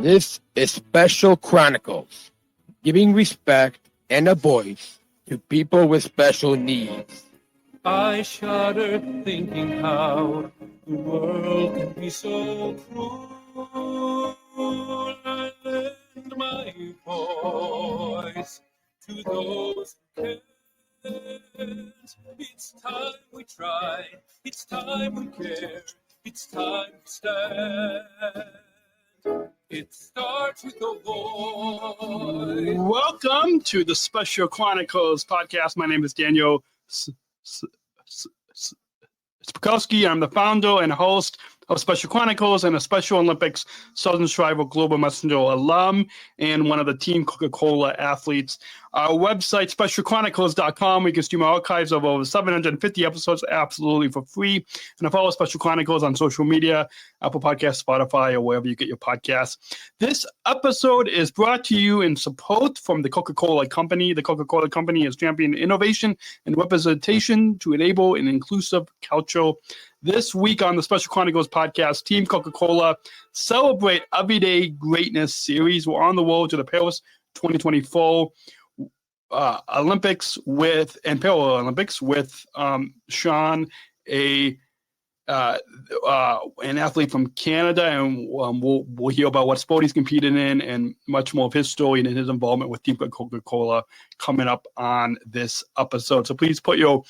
This is Special Chronicles, giving respect and a voice to people with special needs. I shudder thinking how the world can be so cruel. I lend my voice to those who can't. It's time we try, it's time we care, it's time to stand. It starts with a voice. Welcome to the Special Chronicles Podcast. My name is Daniel Smrokowski. I'm the founder and host of Special Chronicles and a Special Olympics Southern Strival Global Messenger alum and one of the Team Coca-Cola athletes. Our website, specialchronicles.com. We can stream archives of over 750 episodes absolutely for free. And follow Special Chronicles on social media, Apple Podcasts, Spotify, or wherever you get your podcasts. This episode is brought to you in support from the Coca-Cola Company. The Coca-Cola Company is championing innovation and representation to enable an inclusive culture. This week on the Special Chronicles Podcast, Team Coca-Cola Celebrate Everyday Greatness series. We're on the road to the Paris 2024 Olympics and Paralympics with Sean, an athlete from Canada, and we'll hear about what sport he's competed in and much more of his story and his involvement with Team Coca-Cola coming up on this episode. So please put your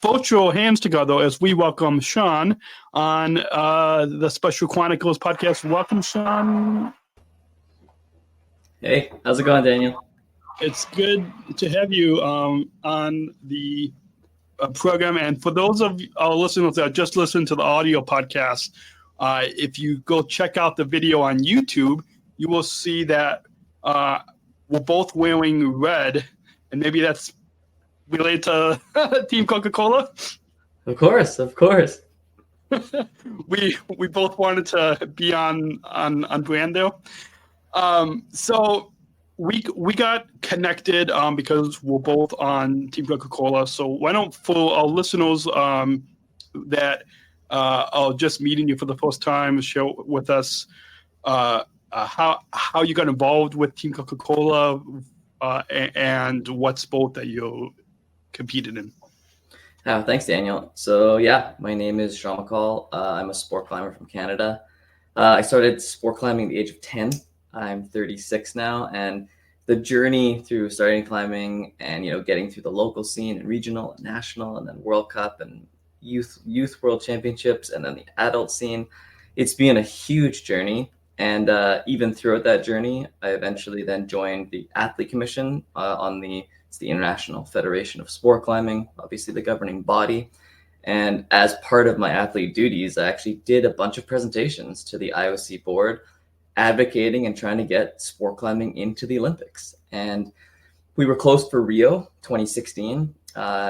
virtual hands together as we welcome Sean on the Special Chronicles Podcast. Welcome, Sean. Hey, how's it going, Daniel? It's good to have you on the program. And for those of our listeners that just listened to the audio podcast, if you go check out the video on YouTube, you will see that we're both wearing red, and maybe that's related to Team Coca-Cola. Of course. we both wanted to be on brand there. So we got connected because we're both on Team Coca-Cola. So why don't, for our listeners that are just meeting you for the first time, share with us how you got involved with Team Coca-Cola and what sport that you competed in. Thanks, Daniel. So yeah, my name is Sean McColl. I'm a sport climber from Canada. I started sport climbing at the age of 10. I'm 36 now, and the journey through starting climbing and getting through the local scene and regional and national and then World Cup and youth World Championships and then the adult scene, it's been a huge journey. And even throughout that journey, I eventually then joined the Athlete Commission it's the International Federation of Sport Climbing, obviously the governing body. And as part of my athlete duties, I actually did a bunch of presentations to the IOC board, advocating and trying to get sport climbing into the Olympics. And we were close for Rio 2016.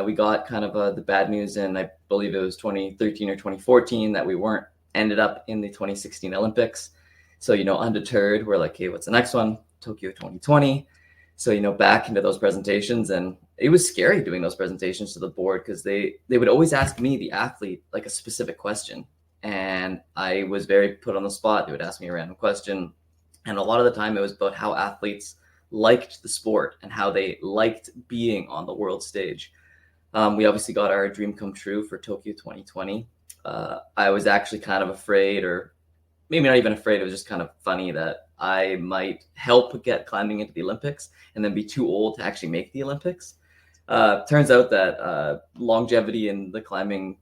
We got kind of the bad news in, I believe it was 2013 or 2014, that we weren't ended up in the 2016 Olympics. So, undeterred, we're like, hey, what's the next one? Tokyo 2020. So, back into those presentations, and it was scary doing those presentations to the board because they would always ask me, the athlete, like a specific question. And I was very put on the spot. They would ask me a random question. And a lot of the time it was about how athletes liked the sport and how they liked being on the world stage. We obviously got our dream come true for Tokyo 2020. I was actually kind of afraid, or maybe not even afraid. It was just kind of funny that I might help get climbing into the Olympics and then be too old to actually make the Olympics. Turns out that longevity in the climbing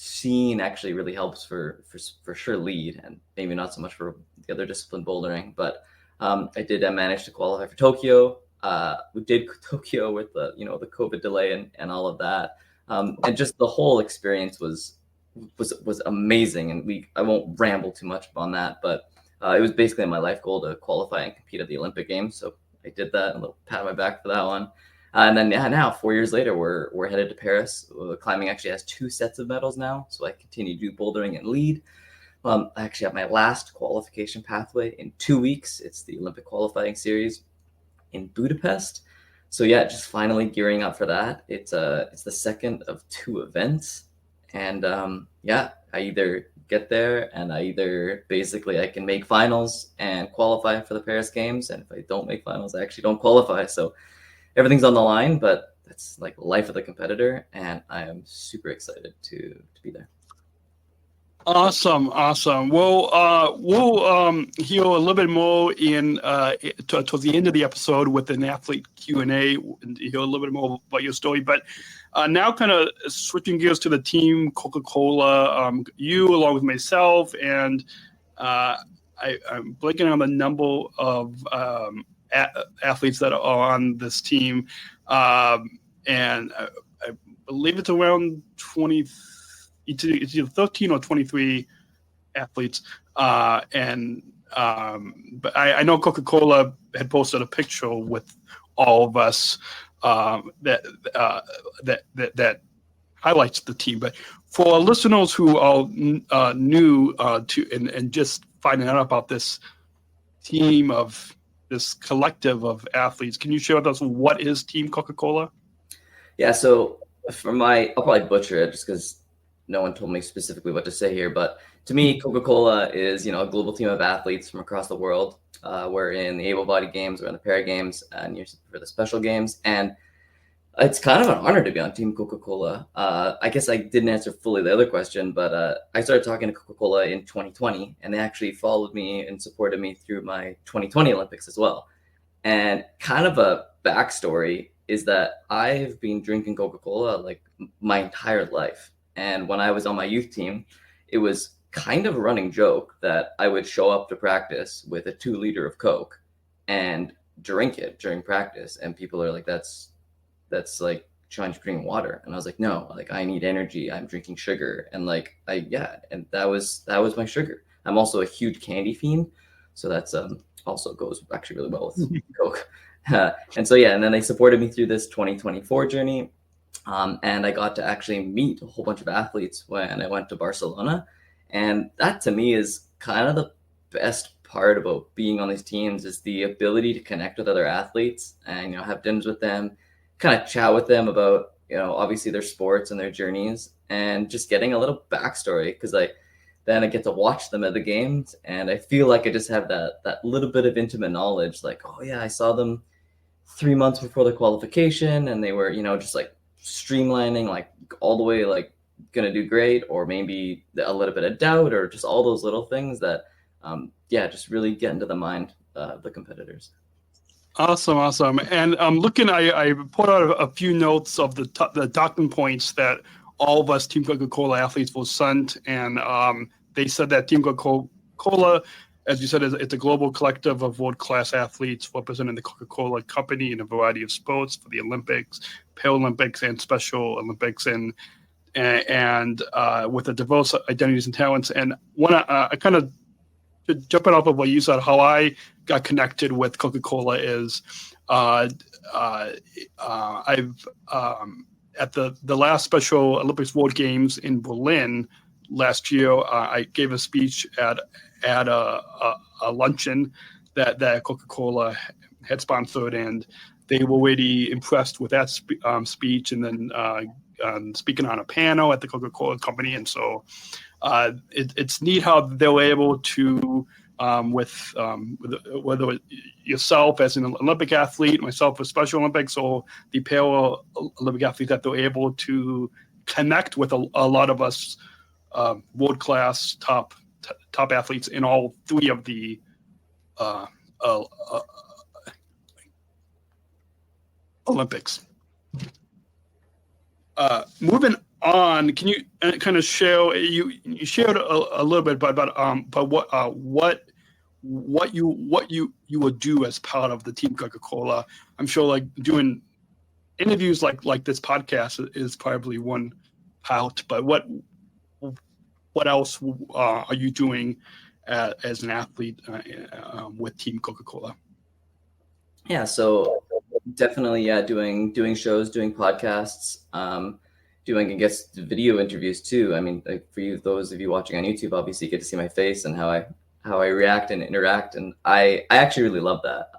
scene actually really helps for sure lead, and maybe not so much for the other discipline, bouldering. But I did manage to qualify for Tokyo. We did Tokyo with the the COVID delay and all of that, and just the whole experience was amazing. And I won't ramble too much on that, but it was basically my life goal to qualify and compete at the Olympic Games. So I did that, and a little pat on my back for that one. And then now 4 years later, we're headed to Paris. Climbing actually has 2 sets of medals now, so I continue to do bouldering and lead. I actually have my last qualification pathway in 2 weeks. It's the Olympic qualifying series in Budapest. So yeah, just finally gearing up for that. It's the second of 2 events, And I either get there and I can make finals and qualify for the Paris Games. And if I don't make finals, I actually don't qualify. So everything's on the line, but that's like life of the competitor. And I am super excited to be there. Awesome. We'll hear a little bit more towards the end of the episode with an athlete Q&A, and hear a little bit more about your story. But now, kind of switching gears to the Team Coca-Cola, you along with myself, and I'm blanking on the number of athletes that are on this team, and I believe it's around 20. It's either 13 or 23 athletes. But I know Coca-Cola had posted a picture with all of us that highlights the team. But for our listeners who are new to and just finding out about this team of this collective of athletes, can you share with us what is Team Coca-Cola? Yeah, so I'll probably butcher it just because no one told me specifically what to say here, but to me, Coca-Cola is, a global team of athletes from across the world. We're in the able-bodied games, we're in the para games, and for the special games. And it's kind of an honor to be on Team Coca-Cola. I guess I didn't answer fully the other question, but I started talking to Coca-Cola in 2020, and they actually followed me and supported me through my 2020 Olympics as well. And kind of a backstory is that I've been drinking Coca-Cola like my entire life. And when I was on my youth team, it was kind of a running joke that I would show up to practice with a 2-liter of Coke and drink it during practice. And people are like, that's like trying to drink water. And I was like, no, like I need energy. I'm drinking sugar. And and that was my sugar. I'm also a huge candy fiend. So that's also goes actually really well with Coke. And then they supported me through this 2024 journey. And I got to actually meet a whole bunch of athletes when I went to Barcelona. And that to me is kind of the best part about being on these teams is the ability to connect with other athletes and, have dinners with them, kind of chat with them about, obviously their sports and their journeys, and just getting a little backstory because then I get to watch them at the games. And I feel like I just have that little bit of intimate knowledge, like, oh yeah, I saw them 3 months before the qualification and they were, just like streamlining, like all the way, like gonna do great, or maybe a little bit of doubt, or just all those little things that just really get into the mind of the competitors. Awesome. And looking, I put out a few notes of the talking points that all of us Team Coca-Cola athletes will send, and they said that Team Coca-Cola, as you said, it's a global collective of world-class athletes representing the Coca-Cola company in a variety of sports for the Olympics, Paralympics, and Special Olympics, and with the diverse identities and talents. And I kind of jumping off of what you said, how I got connected with Coca-Cola is I've at the last Special Olympics World Games in Berlin last year, I gave a speech at a luncheon that Coca-Cola had sponsored, and they were really impressed with that speech, and then speaking on a panel at the Coca-Cola company. And so it's neat how they were able to, whether yourself as an Olympic athlete, myself with Special Olympics, or the Paralympic athlete, that they're able to connect with a lot of us world-class top athletes in all three of the Olympics. Moving on, can you kind of share? You shared a little bit about what you would do as part of the Team Coca-Cola. I'm sure like doing interviews like this podcast is probably one part, but what else are you doing as an athlete with Team Coca-Cola? Yeah, so definitely, doing shows, doing podcasts, doing, I guess, video interviews too. I mean, like for you, those of you watching on YouTube, obviously you get to see my face and how I react and interact, and I actually really love that.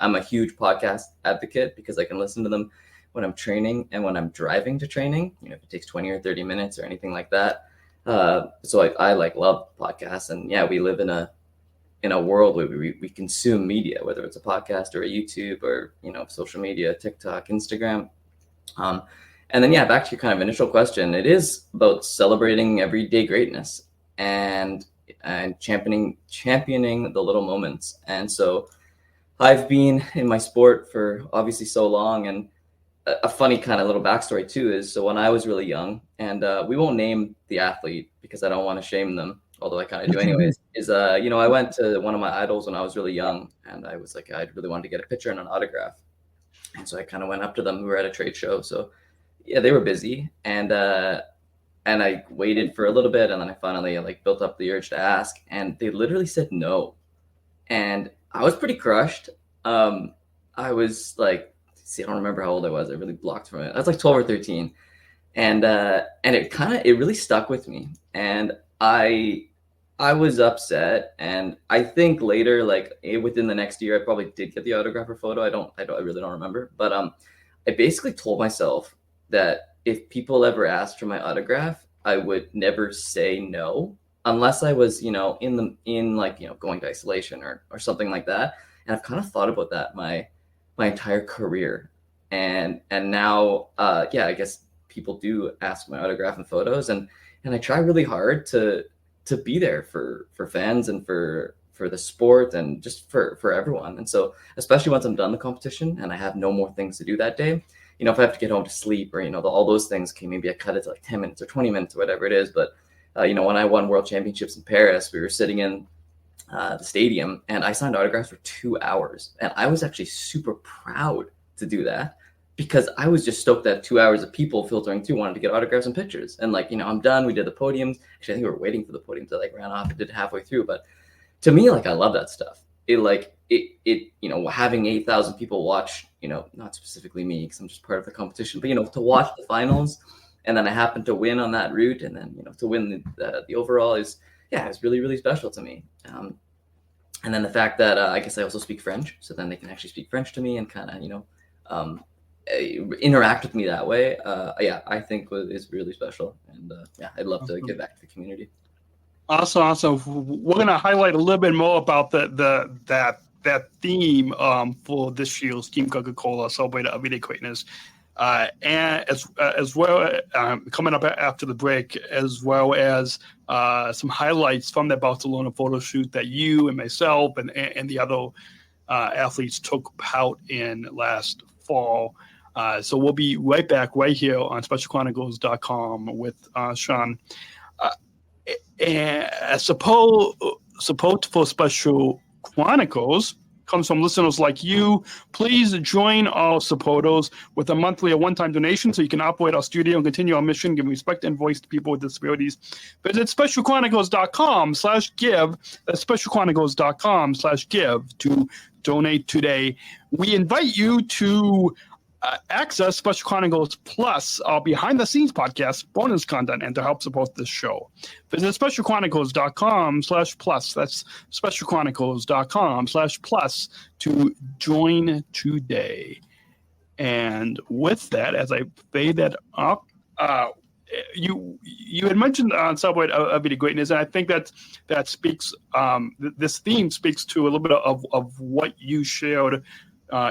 I'm a huge podcast advocate because I can listen to them when I'm training and when I'm driving to training, if it takes 20 or 30 minutes or anything like that. So I like love podcasts, and yeah, we live in a world where we consume media, whether it's a podcast or a YouTube or, social media, TikTok, Instagram. And then, yeah, back to your kind of initial question, it is about celebrating everyday greatness and championing the little moments. And so I've been in my sport for obviously so long, and a funny kind of little backstory too is, so when I was really young, and we won't name the athlete because I don't want to shame them, although I kind of do anyways, is, I went to one of my idols when I was really young, and I was like, I really wanted to get a picture and an autograph. And so I kind of went up to them. We were at a trade show. So yeah, they were busy, and I waited for a little bit, and then I finally built up the urge to ask, and they literally said no. And I was pretty crushed. I was like, I don't remember how old I was. I really blocked from it. I was like 12 or 13. And it really stuck with me. And I was upset. And I think later, within the next year, I probably did get the autograph or photo. I really don't remember. But I basically told myself that if people ever asked for my autograph, I would never say no, unless I was, going to isolation or something like that. And I've kind of thought about that my entire career. And now, I guess people do ask my autograph and photos, and I try really hard to be there for fans and for the sport and just for everyone. And so, especially once I'm done the competition and I have no more things to do that day, if I have to get home to sleep or, all those things, maybe I cut it to 10 minutes or 20 minutes or whatever it is. But, when I won world championships in Paris, we were sitting in the stadium, and I signed autographs for 2 hours. And I was actually super proud to do that, because I was just stoked that 2 hours of people filtering through wanted to get autographs and pictures. And I'm done. We did the podiums. Actually, I think we were waiting for the podiums. I ran off and did it halfway through. But to me, I love that stuff. Having 8,000 people watch, not specifically me because I'm just part of the competition, but, to watch the finals, and then I happened to win on that route, and then, to win the overall it's really, really special to me. And then the fact that I guess I also speak French, so then they can actually speak French to me and kind of, interact with me that way. I think is really special. And I'd love to give back to the community. Awesome. We're going to highlight a little bit more about that theme for this year's Team Coca-Cola Celebrate Everyday Greatness, and as well coming up after the break, as well as some highlights from the Barcelona Photo Shoot that you and myself and the other athletes took part in last fall. So we'll be right back right here on SpecialChronicles.com with Sean. And support for Special Chronicles comes from listeners like you. Please join our supporters with a monthly or one-time donation so you can operate our studio and continue our mission, giving respect and voice to people with disabilities. Visit specialchronicles.com/give. That's specialchronicles.com/give to donate today. We invite you to access Special Chronicles PLUS, our behind-the-scenes podcast, bonus content, and to help support this show. Visit specialchronicles.com/plus. That's specialchronicles.com/plus to join today. And with that, as I fade that up, you had mentioned on Celebrate Everyday Greatness, and I think that speaks. This theme speaks to a little bit of what you shared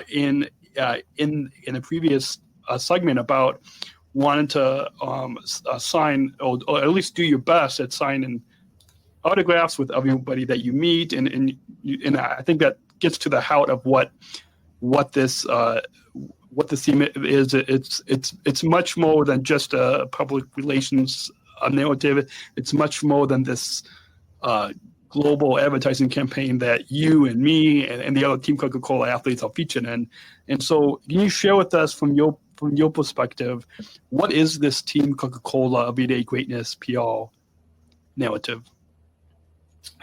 in the previous segment about wanting to sign or at least do your best at signing autographs with everybody that you meet, and I think that gets to the heart of what this theme is. It's much more than just a public relations narrative. It's much more than this global advertising campaign that you and me and the other Team Coca-Cola athletes are featured in. And so can you share with us from your perspective, what is this Team Coca-Cola Everyday Greatness PR narrative?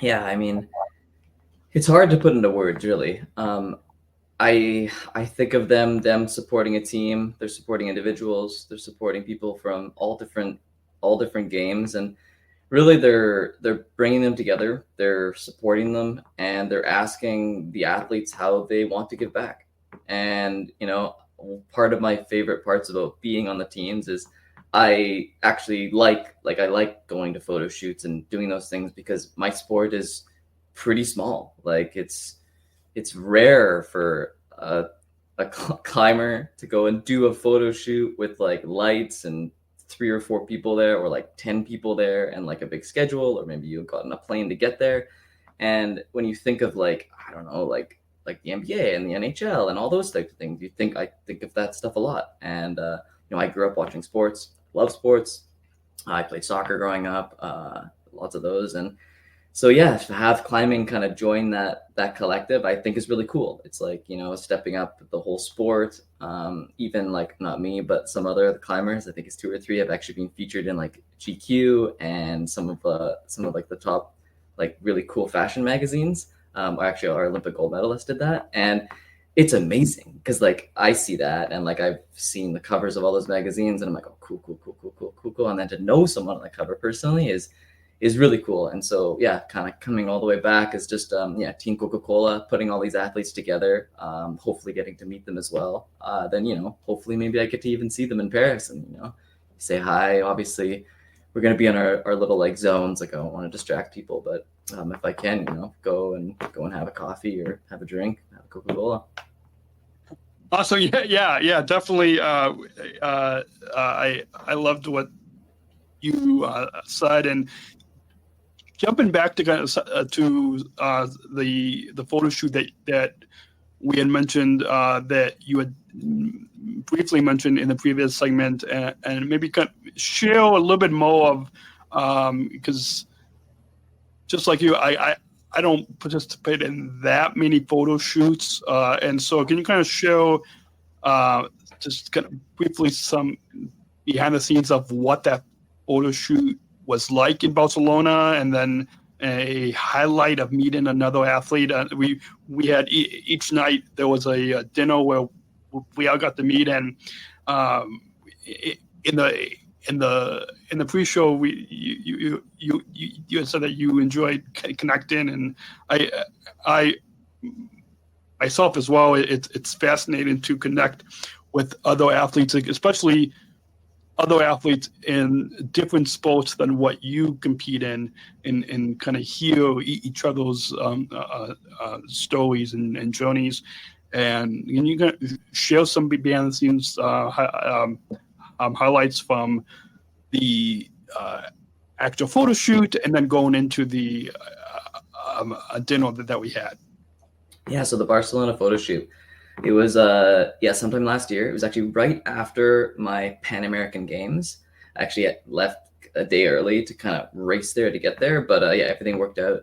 Yeah, I mean, it's hard to put into words, really. I think of them supporting a team. They're supporting individuals. They're supporting people from all different games, and really they're bringing them together. They're supporting them, and they're asking the athletes how they want to give back. And part of my favorite parts about being on the teams is I actually like going to photo shoots and doing those things because my sport is pretty small. Like it's rare for a climber to go and do a photo shoot with like lights and 3 or 4 people there, or like 10 people there, and like a big schedule, or maybe you got on a plane to get there. And when you think of like, I don't know, like the NBA and the NHL and all those types of things, I think of that stuff a lot. And I grew up watching sports, love sports. I played soccer growing up, lots of those. And so yeah, to have climbing kind of join that collective, I think is really cool. It's like, stepping up the whole sport. Even like not me, but some other climbers, I think it's 2 or 3 have actually been featured in like GQ and some of like the top like really cool fashion magazines. Actually, our Olympic gold medalist did that, and it's amazing because like I see that, and like I've seen the covers of all those magazines, and I'm like, oh, cool, and then to know someone on the cover personally is really cool. And so yeah, kind of coming all the way back is just Team Coca-Cola putting all these athletes together, hopefully getting to meet them as well. Then hopefully maybe I get to even see them in Paris and say hi. Obviously we're going to be in our little like zones. Like I don't want to distract people, but if I can, go and have a coffee or have a drink, have a Coca-Cola. Awesome. Yeah, definitely. I loved what you said, and jumping back to kind of the photo shoot that we had mentioned, that you had briefly mentioned in the previous segment, and maybe kind of share a little bit more of, because just like you, I don't participate in that many photo shoots, and so can you kind of show just kind of briefly some behind the scenes of what that photo shoot was like in Barcelona, and then a highlight of meeting another athlete. We had each night there was a dinner where we all got to meet, and in the pre-show you had said that you enjoyed connecting, and I myself as well. It's fascinating to connect with other athletes, especially other athletes in different sports than what you compete in, and kind of hear each other's stories and journeys. And you can share some behind the scenes highlights from the actual photo shoot, and then going into the dinner that we had. Yeah, so the Barcelona photo shoot, it was sometime last year. It was actually right after my Pan American Games. Actually, I left a day early to kind of race there to get there, but everything worked out.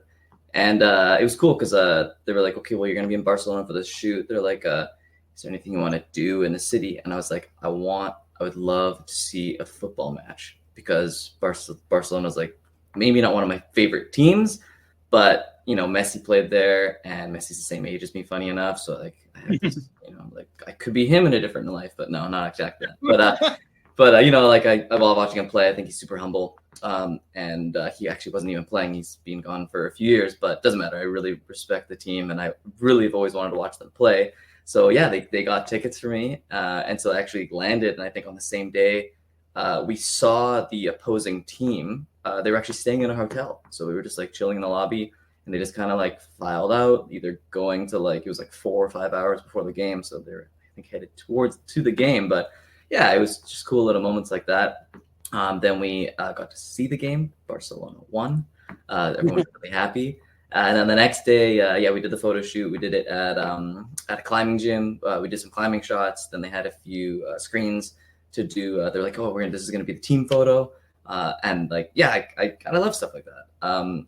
And it was cool because they were like, okay, well, you're going to be in Barcelona for this shoot. They're like, is there anything you want to do in the city? And I was like, I would love to see a football match, because Barcelona's like maybe not one of my favorite teams, but Messi played there, and Messi's the same age as me, funny enough. So like, like I could be him in a different life, but no, not exactly that. But like I love watching him play. I think he's super humble. And he actually wasn't even playing. He's been gone for a few years, but it doesn't matter. I really respect the team, and I really have always wanted to watch them play. So yeah, they got tickets for me. And so I actually landed, and I think on the same day, we saw the opposing team. They were actually staying in a hotel. So we were just like chilling in the lobby, and they just kind of like filed out, either going to like, it was like 4 or 5 hours before the game. So they're, I think, headed to the game. But yeah, it was just cool little moments like that. Then we got to see the game. Barcelona won. Everyone was really happy. And then the next day, we did the photo shoot. We did it at a climbing gym. We did some climbing shots. Then they had a few screens to do. They're like, oh, this is going to be the team photo. And like, yeah, I kind of love stuff like that.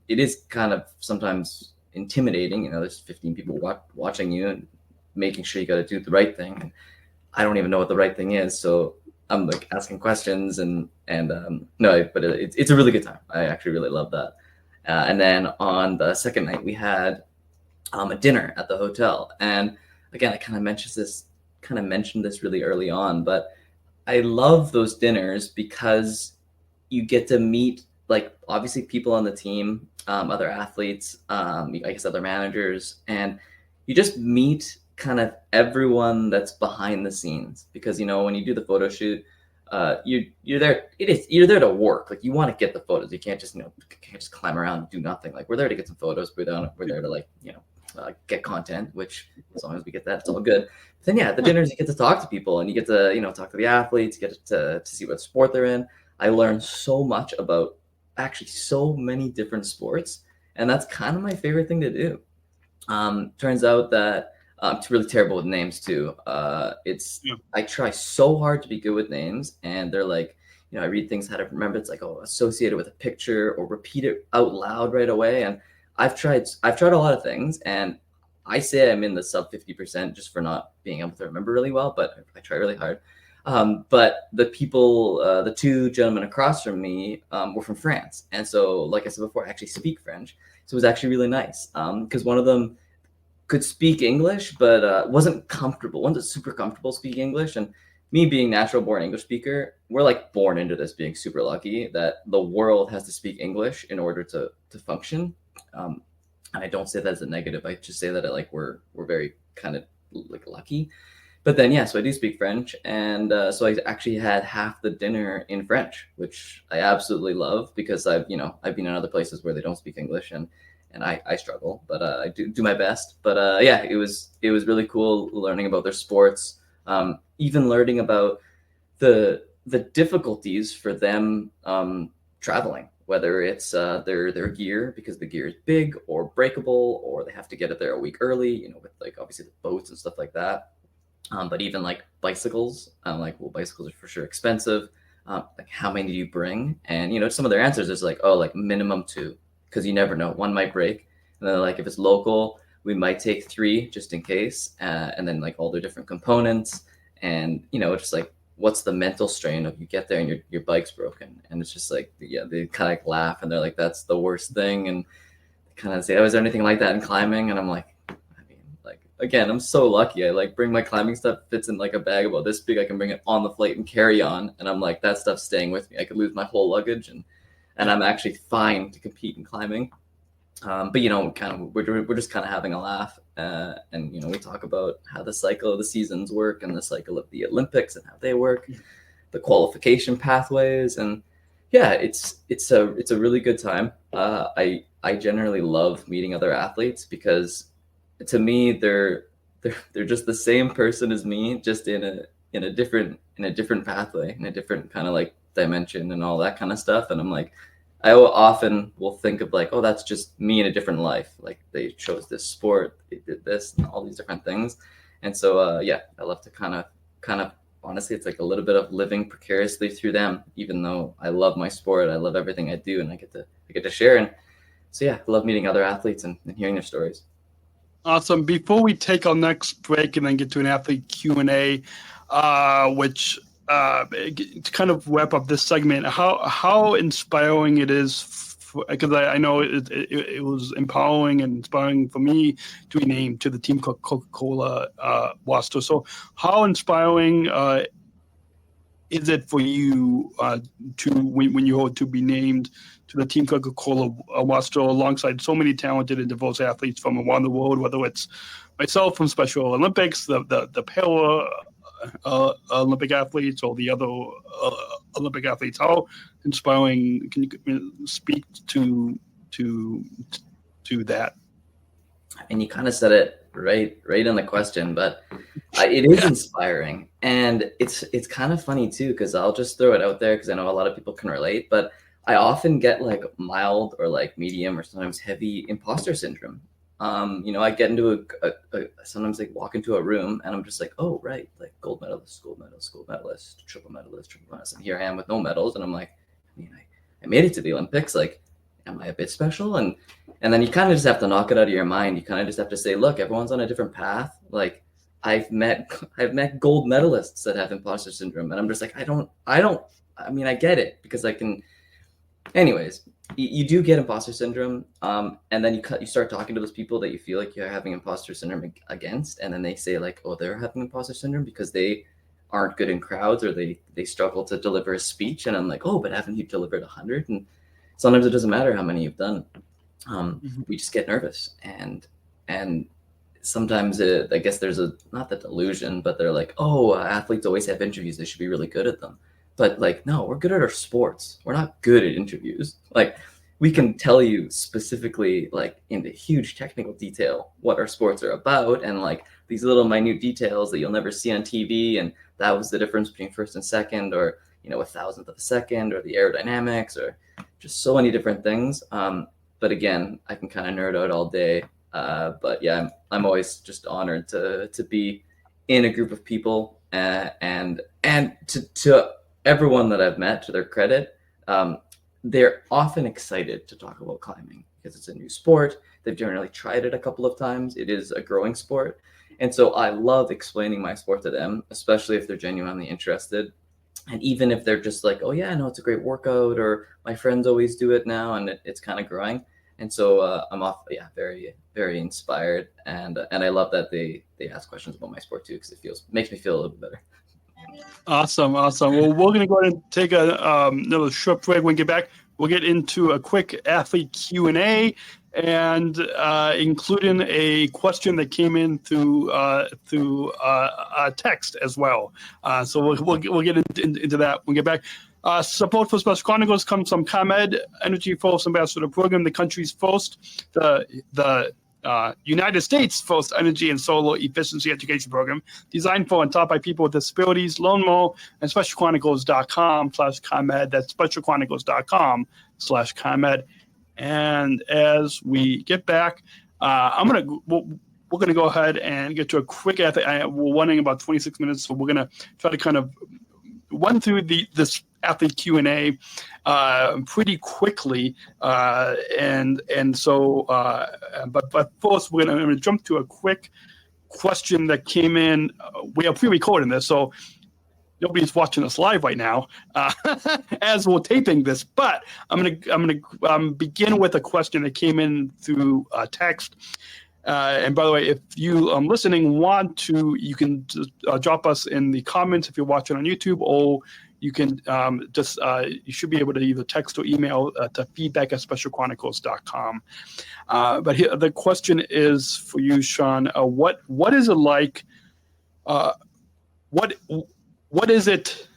It is kind of sometimes intimidating. There's 15 people watching you and making sure you got to do the right thing. And I don't even know what the right thing is. So I'm like asking questions and no, but it's a really good time. I actually really love that. And then on the second night, we had a dinner at the hotel. And again, I kind of mentioned this really early on, but I love those dinners because you get to meet, like, obviously people on the team, other athletes, I guess other managers, and you just meet kind of everyone that's behind the scenes, because when you do the photo shoot, you're there to work. Like, you want to get the photos. You can't just climb around and do nothing. Like, we're there to get some photos. We're there to get content, which as long as we get that, it's all good. But then at the dinners, you get to talk to people, and you get to talk to the athletes, get to see what sport they're in. I learned so much about actually so many different sports, and that's kind of my favorite thing to do. Turns out that I'm really terrible with names too. I try so hard to be good with names, and they're like, I read things how to remember. It's like, associate it with a picture or repeat it out loud right away. And I've tried a lot of things, and I say I'm in the sub 50% just for not being able to remember really well, but I try really hard. But the people, the two gentlemen across from me were from France. And so, like I said before, I actually speak French. So it was actually really nice because one of them could speak English, but wasn't super comfortable speaking English. And me being natural born English speaker, we're like born into this, being super lucky that the world has to speak English in order to function. And I don't say that as a negative. I just say that we're very kind of like lucky. But then, so I do speak French. And so I actually had half the dinner in French, which I absolutely love because I've been in other places where they don't speak English, and I struggle, but I do my best. But it was really cool learning about their sports, even learning about the difficulties for them traveling, whether it's their gear, because the gear is big or breakable, or they have to get it there a week early, with obviously the boats and stuff like that. But even bicycles, bicycles are for sure expensive. How many do you bring? And some of their answers is minimum 2, because you never know, one might break. And then if it's local, we might take 3 just in case. And then all their different components, and just what's the mental strain of you get there and your bike's broken. And it's just they kind of laugh, and they're like, that's the worst thing. And they kind of say, is there anything like that in climbing? And I'm like, again, I'm so lucky. I bring my climbing stuff, fits in a bag about this big. I can bring it on the flight and carry on. And I'm like, that stuff's staying with me. I could lose my whole luggage, and I'm actually fine to compete in climbing. But we're just kind of having a laugh. And we talk about how the cycle of the seasons work, and the cycle of the Olympics and how they work, the qualification pathways. And it's a really good time. I generally love meeting other athletes, because to me, they're just the same person as me, just in a different pathway, in a different kind of dimension and all that kind of stuff. And I'm like, I often will think of that's just me in a different life. They chose this sport, they did this, and all these different things. And so I love to kind of honestly, it's a little bit of living precariously through them, even though I love my sport, I love everything I do, and I get to share. And so I love meeting other athletes and hearing their stories. Awesome. Before we take our next break and then get to an athlete Q&A, which to kind of wrap up this segment, how inspiring it is, because I know it was empowering and inspiring for me to be named to the Team Coca-Cola roster. So how inspiring is it for you when you hope to be named to the Team Coca-Cola roster alongside so many talented and diverse athletes from around the world, whether it's myself from Special Olympics, the Para Olympic athletes, or the other Olympic athletes? How inspiring can you speak to that? And you kind of said it right in the question, but it is inspiring. And it's kind of funny too, because I'll just throw it out there because I know a lot of people can relate, but I often get mild or medium or sometimes heavy imposter syndrome. I get into sometimes walk into a room and I'm just oh, right, gold medalist, triple medalist. And here I am with no medals. And I'm like, I made it to the Olympics. Am I a bit special? And then you kind of just have to knock it out of your mind. You kind of just have to say, look, everyone's on a different path. I've met gold medalists that have imposter syndrome. And I'm just I get it, because I can. Anyways, you do get imposter syndrome, and then you start talking to those people that you feel like you're having imposter syndrome against, and then they say they're having imposter syndrome because they aren't good in crowds, or they struggle to deliver a speech. And I'm like, but haven't you delivered 100? And sometimes it doesn't matter how many you've done. We just get nervous, and sometimes I guess there's not the delusion, but they're like, oh, athletes always have interviews. They should be really good at them. But like, no, we're good at our sports. We're not good at interviews. Like, we can tell you specifically, like into huge technical detail, what our sports are about, and like these little minute details that you'll never see on TV. And that was the difference between first and second, or, you know, a thousandth of a second, or the aerodynamics, or just so many different things. But again, I can kind of nerd out all day. But yeah, I'm always just honored to be in a group of people, and to everyone that I've met, to their credit, they're often excited to talk about climbing because it's a new sport. They've generally tried it a couple of times. It is a growing sport. And so I love explaining my sport to them, especially if they're genuinely interested. And even if they're just like, oh yeah, no, it's a great workout, or my friends always do it now, and it's kind of growing. And so I'm very, very inspired. And I love that they ask questions about my sport too, because makes me feel a little bit better. Awesome. Well, we're going to go ahead and take another short break. When we get back, we'll get into a quick athlete Q&A, and including a question that came in through text as well. So we'll get into that when we get back. Support for Special Chronicles comes from ComEd, Energy Force Ambassador Program, the country's first, the United States' first energy and solar efficiency education program, designed for and taught by people with disabilities. Learn more at specialchronicles.com/ComEd. That's specialchronicles.com/ComEd. And as we get back, we're gonna go ahead and get to a quick. We're running about 26 minutes, so we're gonna try to kind of run through this athlete Q&A pretty quickly, and so but first I'm going to jump to a quick question that came in. We are pre-recording this, so nobody's watching us live right now as we're taping this. But I'm gonna begin with a question that came in through text. And by the way, if you listening want to, you can drop us in the comments if you're watching on YouTube, or you can you should be able to either text or email to feedback@specialchronicles.com. But here, the question is for you, Sean. What is it like? What is it?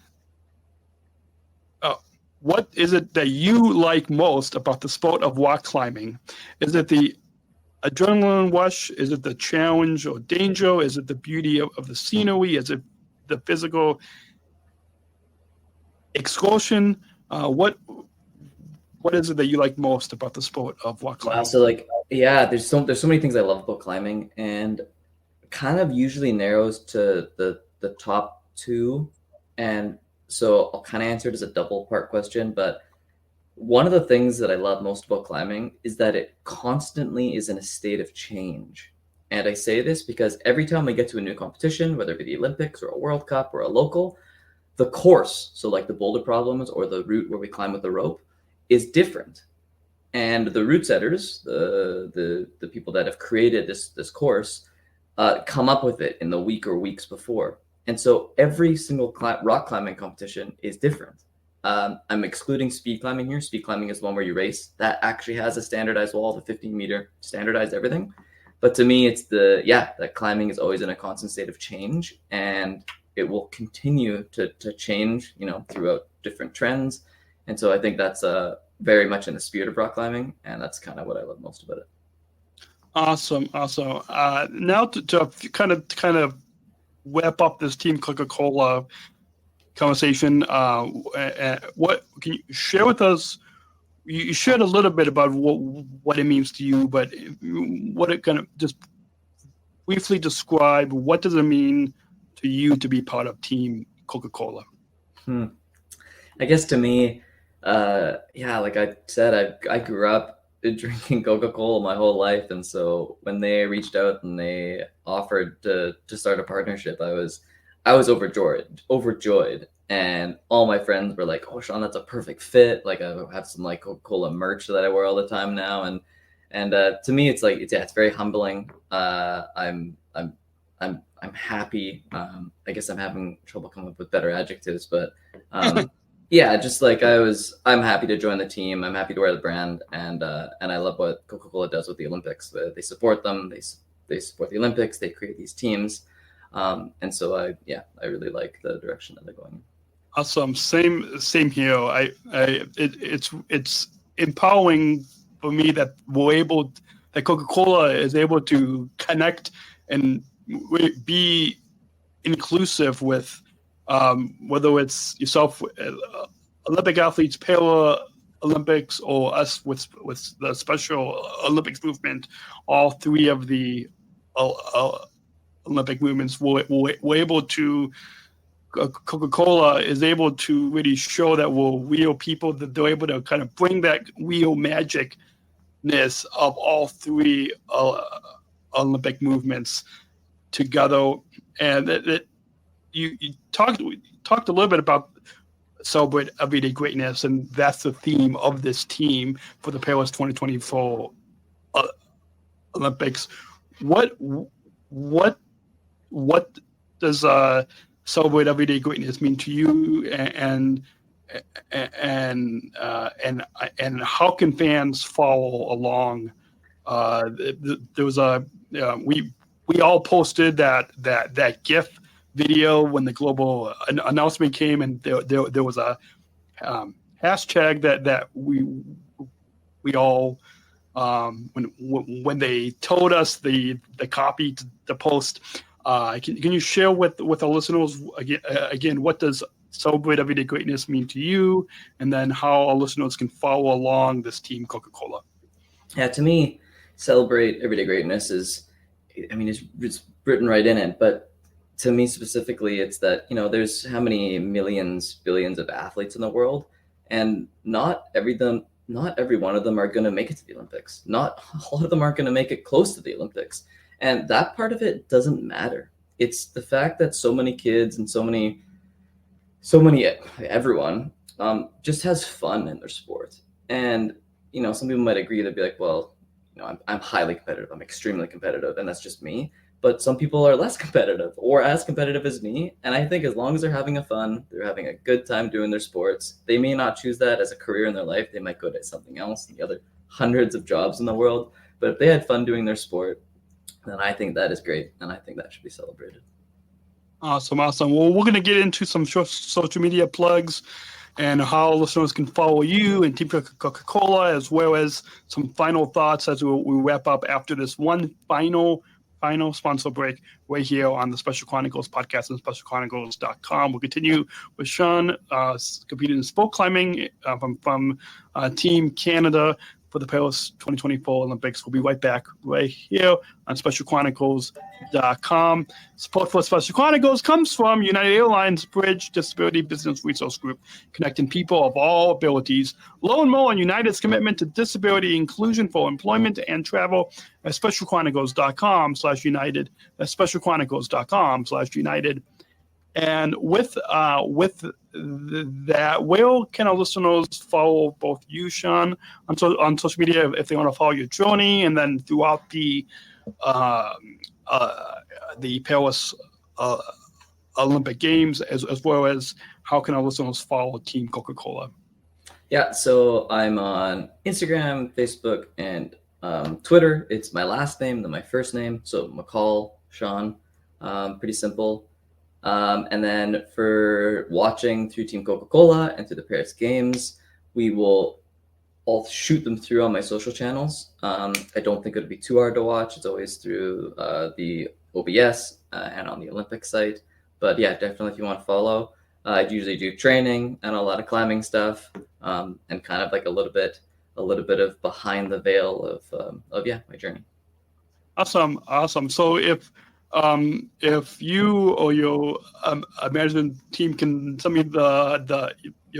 What is it that you like most about the sport of rock climbing? Is it the adrenaline rush? Is it the challenge or danger? Is it the beauty of the scenery? Is it the physical excursion? What is it that you like most about the sport of rock climbing? Wow, so there's so many things I love about climbing, and kind of usually narrows to the top two. And so I'll kind of answer it as a double part question, but one of the things that I love most about climbing is that it constantly is in a state of change. And I say this because every time we get to a new competition, whether it be the Olympics or a World Cup or a local, the course, so like the boulder problems or the route where we climb with the rope, is different. And the route setters, the people that have created this course, come up with it in the week or weeks before. And so every single rock climbing competition is different. I'm excluding speed climbing here. Speed climbing is the one where you race. That actually has a standardized wall, the 15-meter, standardized everything. But to me, it's that climbing is always in a constant state of change, and it will continue to change, throughout different trends. And so I think that's very much in the spirit of rock climbing, and that's kind of what I love most about it. Awesome. Now to kind of wrap up this Team Coca-Cola conversation, what can you share with us? You shared a little bit about what it means to you, but what it kind of just briefly describe, what does it mean to you to be part of Team Coca-Cola? I guess to me, like I said, I grew up drinking Coca-Cola my whole life, and so when they reached out and they offered to start a partnership, I was overjoyed, and all my friends were like, "Oh, Sean, that's a perfect fit." Like I have some like Coca-Cola merch that I wear all the time now, and to me, it's very humbling. I'm happy. I guess I'm having trouble coming up with better adjectives, but just like I'm happy to join the team. I'm happy to wear the brand, and I love what Coca-Cola does with the Olympics. They support them. they support the Olympics, they create these teams. And so I really like the direction that they're going in. Awesome. Same here. It's empowering for me that that Coca-Cola is able to connect and be inclusive with whether it's yourself, Olympic athletes, Olympics, or us with the Special Olympics movement. All three of the Olympic movements were able to. Coca-Cola is able to really show that we're real people, that they're able to kind of bring that real magicness of all three Olympic movements together. And that you talked a little bit about celebrate everyday greatness, and that's the theme of this team for the Paris 2024 Olympics. What does celebrate everyday greatness mean to you, and how can fans follow along? There was we all posted that GIF video when the global announcement came, and there was a hashtag that we all when they told us the copy to post. Can you share with our listeners again what does celebrate everyday greatness mean to you, and then how our listeners can follow along this Team Coca-Cola? Yeah, to me, celebrate everyday greatness is, it's written right in it. But to me specifically, it's that, there's how many millions, billions of athletes in the world, and not every one of them are going to make it to the Olympics. Not a lot of them aren't going to make it close to the Olympics. And that part of it doesn't matter. It's the fact that so many kids and so many everyone just has fun in their sport. And some people might agree, they'd be like, well, I'm highly competitive, I'm extremely competitive, and that's just me. But some people are less competitive or as competitive as me. And I think as long as they're having fun, they're having a good time doing their sports, they may not choose that as a career in their life. They might go to something else, the other hundreds of jobs in the world. But if they had fun doing their sport, then I think that is great, and I think that should be celebrated. Awesome. Well, we're going to get into some social media plugs and how listeners can follow you and Team Coca-Cola, as well as some final thoughts as we wrap up after this one final sponsor break right here on the Special Chronicles Podcast and SpecialChronicles.com. We'll continue with Sean competing in sport climbing from Team Canada for the Paris 2024 Olympics. We'll be right back right here on SpecialChronicles.com. Support for Special Chronicles comes from United Airlines Bridge Disability Business Resource Group, connecting people of all abilities. Learn more on United's commitment to disability inclusion for employment and travel at SpecialChronicles.com/United. That's SpecialChronicles.com/United. And with that, where can our listeners follow both you, Sean, on social media if they want to follow your journey, and then throughout the Paris Olympic Games, as well as how can our listeners follow Team Coca-Cola? Yeah, so I'm on Instagram, Facebook, and Twitter. It's my last name, then my first name, so McColl, Sean. Pretty simple. And then for watching through Team Coca-Cola and through the Paris Games, we will all shoot them through on my social channels. I don't think it would be too hard to watch. It's always through the OBS and on the Olympic site. But yeah, definitely if you want to follow. I usually do training and a lot of climbing stuff, and kind of like a little bit of behind the veil of my journey. Awesome. So if you or your management team can send me the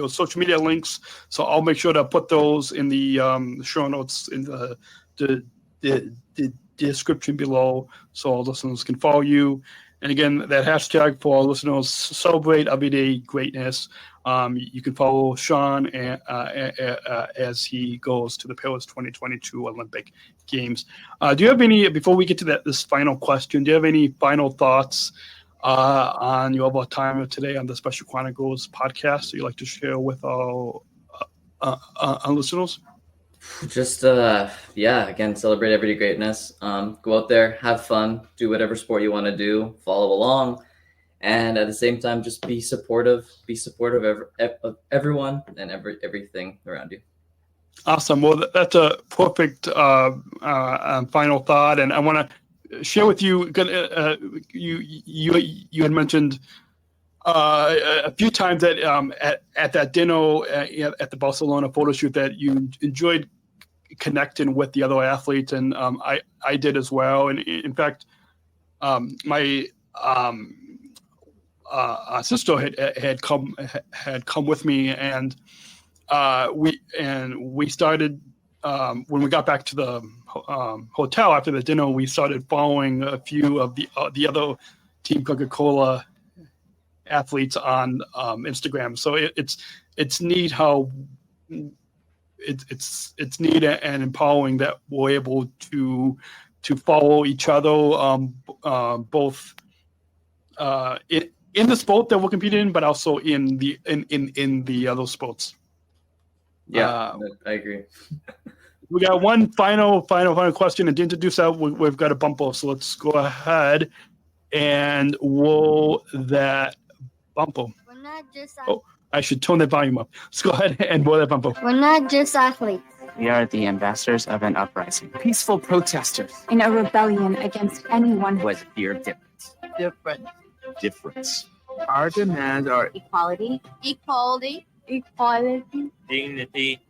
social media links, so I'll make sure to put those in the show notes in the description below, so our listeners can follow you. And again, that hashtag for our listeners, celebrate everyday greatness. You can follow Sean as he goes to the Paris 2022 Olympic Games. Do you have any, before we get to this final question, do you have any final thoughts on your time today on the Special Chronicles podcast that you'd like to share with our listeners? Just again, celebrate everyday greatness. Go out there, have fun, do whatever sport you want to do, follow along, and at the same time, just be supportive. Be supportive of everyone and everything around you. Awesome. Well, that's a perfect final thought, and I want to share with you. You had mentioned a few times that at that dinner at the Barcelona Photo Shoot that you enjoyed connecting with the other athletes, and I did as well. And in fact, my sister had come with me, and we started when we got back to the hotel after the dinner. We started following a few of the other Team Coca-Cola athletes on Instagram. So it's neat how it's neat and empowering that we're able to follow each other, both in the sport that we're competing in, but also in the other sports. Yeah, I agree. We got one final question, and to introduce that, we've got a bumper. So let's go ahead and roll that bumper. We're not just I should tone that volume up. Let's go ahead and roll that bumper. We're not just athletes. We are the ambassadors of an uprising. Peaceful protesters. In a rebellion against anyone who has a fear of difference. Difference. Our demands are Equality. dignity,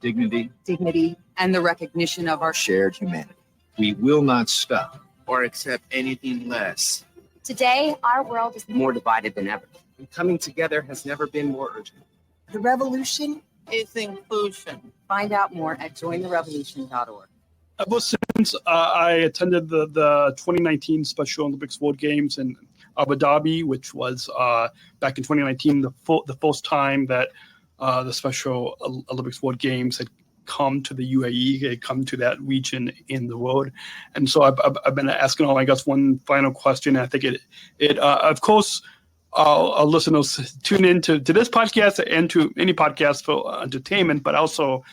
and the recognition of our shared humanity. We will not stop or accept anything less. Today, our world is more divided than ever. And coming together has never been more urgent. The revolution is inclusion. Find out more at jointherevolution.org. Ever since I attended the 2019 Special Olympics World Games in Abu Dhabi, which was back in 2019, the first time that the Special Olympics World Games had come to the UAE, had come to that region in the world. And so I've been asking all, I guess, one final question. I think it of course, our listeners tune in to this podcast and to any podcast for entertainment, but also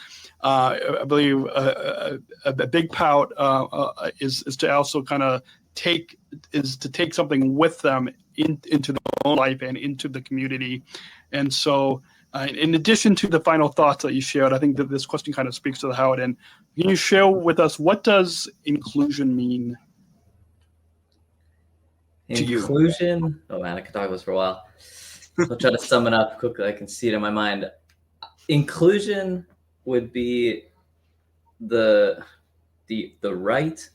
I believe a big part is to also kind of take something with them into their own life and into the community. And so in addition to the final thoughts that you shared, I think that this question kind of speaks to how it. And can you share with us, what does inclusion mean to you? Inclusion? Oh man, I could talk about this for a while. I'll try to sum it up quickly. I can see it in my mind. Inclusion would be the right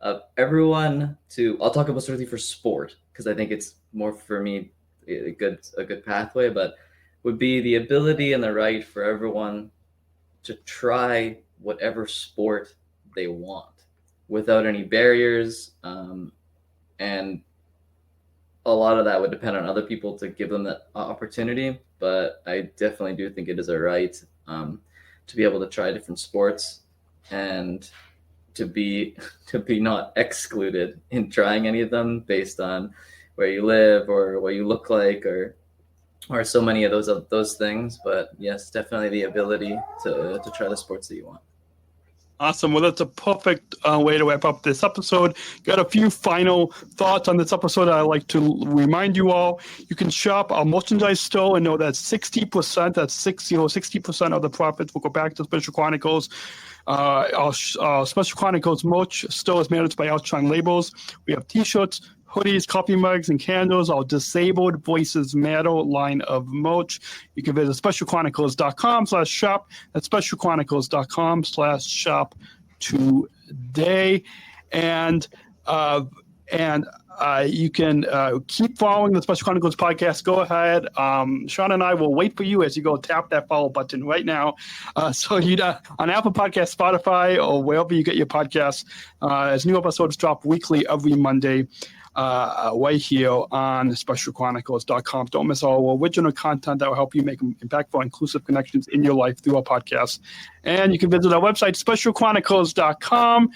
of everyone to. I'll talk about specifically for sport because I think it's more for me a good pathway, but would be the ability and the right for everyone to try whatever sport they want without any barriers. And a lot of that would depend on other people to give them that opportunity. But I definitely do think it is a right to be able to try different sports and to be not excluded in trying any of them based on where you live or what you look like or so many of those things. But yes, definitely the ability to try the sports that you want. Awesome. Well, that's a perfect way to wrap up this episode. Got a few final thoughts on this episode I'd like to remind you all. You can shop our merchandise store and know that 60% of the profits will go back to Special Chronicles. Our Special Chronicles merch store is managed by Outshine Labels. We have t-shirts, hoodies, coffee mugs, and candles, our Disabled Voices Matter line of merch. You can visit specialchronicles.com/shop. That's specialchronicles.com/shop today. And you can keep following the Special Chronicles podcast. Go ahead. Sean and I will wait for you as you go tap that follow button right now. So you on Apple Podcasts, Spotify, or wherever you get your podcasts, as new episodes drop weekly every Monday. Right here on specialchronicles.com. Don't miss all original content that will help you make impactful, inclusive connections in your life through our podcast. And you can visit our website, specialchronicles.com.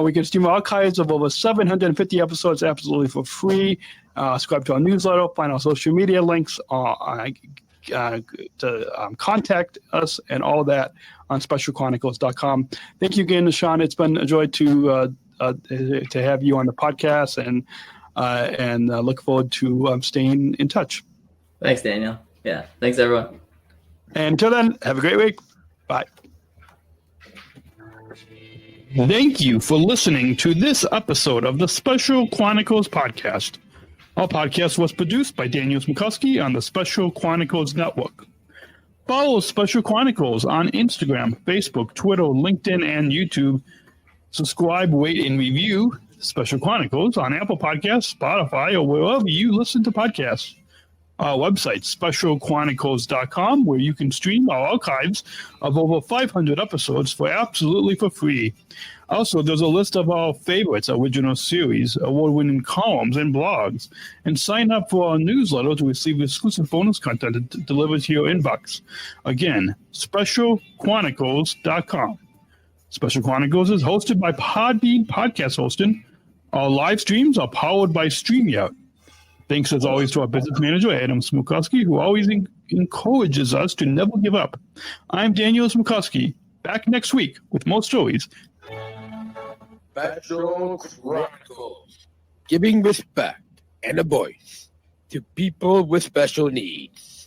We can stream archives of over 750 episodes absolutely for free. Subscribe to our newsletter, find our social media links, contact us and all of that on specialchronicles.com. Thank you again, Sean. It's been a joy to have you on the podcast, and look forward to staying in touch. Thanks, Daniel. Yeah, thanks, everyone. And until then, have a great week. Bye. Thank you for listening to this episode of the Special Chronicles Podcast. Our podcast was produced by Daniel Smrokowski on the Special Chronicles Network. Follow Special Chronicles on Instagram, Facebook, Twitter, LinkedIn, and YouTube. Subscribe, rate, and review Special Chronicles on Apple Podcasts, Spotify, or wherever you listen to podcasts. Our website, specialchronicles.com, where you can stream our archives of over 500 episodes for free. Also, there's a list of our favorites, original series, award-winning columns, and blogs. And sign up for our newsletter to receive exclusive bonus content delivered to your inbox. Again, specialchronicles.com. Special Chronicles is hosted by Podbean Podcast Hosting. Our live streams are powered by StreamYard. Thanks, as always, to our business manager, Adam Smrokowski, who always encourages us to never give up. I'm Daniel Smrokowski, back next week with more stories. Special Chronicles, giving respect and a voice to people with special needs.